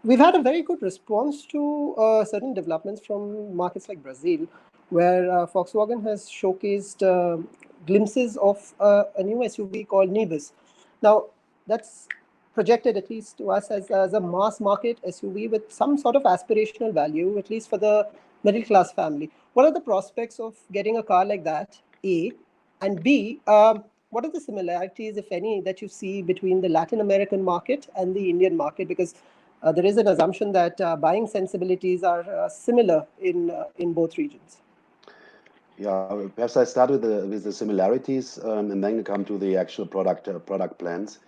we've had a very good response to certain developments from markets like Brazil, where Volkswagen has showcased glimpses of a new SUV called Nivus. Now, that's projected, at least to us, as a mass market SUV with some sort of aspirational value, at least for the middle class family. What are the prospects of getting a car like that? A. And B, what are the similarities, if any, that you see between the Latin American market and the Indian market? Because there is an assumption that buying sensibilities are similar in both regions. Yeah, perhaps I start with the similarities and then come to the actual product plans.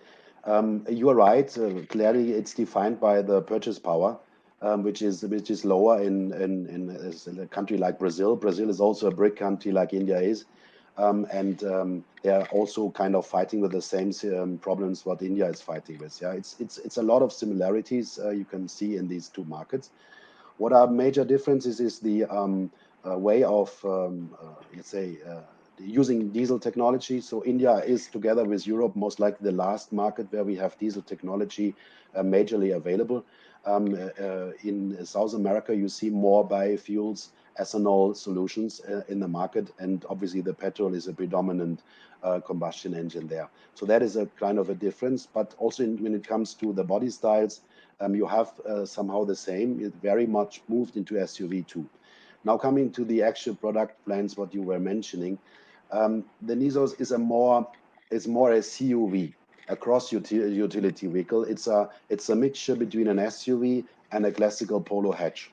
You are right. Clearly, it's defined by the purchase power, which is lower in a country like Brazil. Brazil is also a BRIC country like India is, and they are also kind of fighting with the same problems what India is fighting with. Yeah, it's a lot of similarities you can see in these two markets. What are major differences is the way of, let's say, using diesel technology. So India is, together with Europe, most likely the last market where we have diesel technology majorly available. In South America, you see more biofuels, ethanol solutions in the market, and obviously the petrol is a predominant combustion engine there. So that is a kind of a difference. But also when it comes to the body styles, you have somehow the same. It very much moved into SUV too. Now coming to the actual product plans, what you were mentioning, the Nisos is more a CUV, a cross utility vehicle. It's a mixture between an SUV and a classical polo hatch.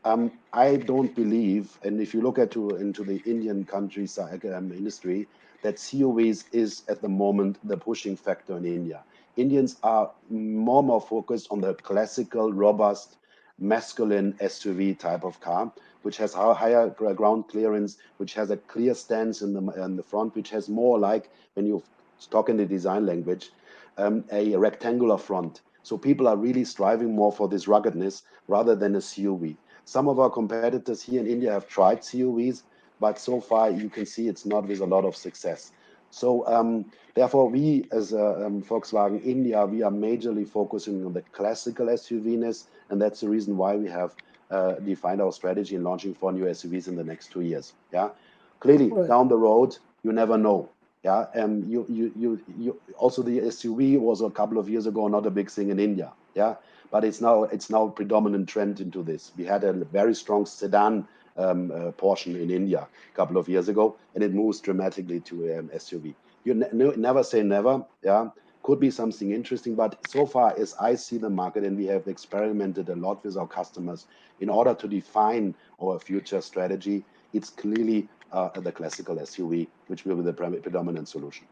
I don't believe, and if you look into the Indian countryside industry, that CUVs is at the moment the pushing factor in India. Indians are more focused on the classical, robust, masculine SUV type of car, which has higher ground clearance, which has a clear stance in the front, which has more like, when you talk in the design language, a rectangular front. So people are really striving more for this ruggedness rather than a CUV. Some of our competitors here in India have tried CUVs, but so far you can see it's not with a lot of success. So therefore, we as Volkswagen India, we are majorly focusing on the classical SUV-ness, and that's the reason why we have defined our strategy in launching 4 new SUVs in the next 2 years. Yeah, clearly Right. down the road, you never know. Yeah, and you also the SUV was a couple of years ago not a big thing in India. Yeah, but it's now a predominant trend into this. We had a very strong sedan portion in India a couple of years ago, and it moves dramatically to SUV. You never say never. Yeah, could be something interesting, but so far as I see the market, and we have experimented a lot with our customers in order to define our future strategy, it's clearly the classical SUV, which will be the predominant solution.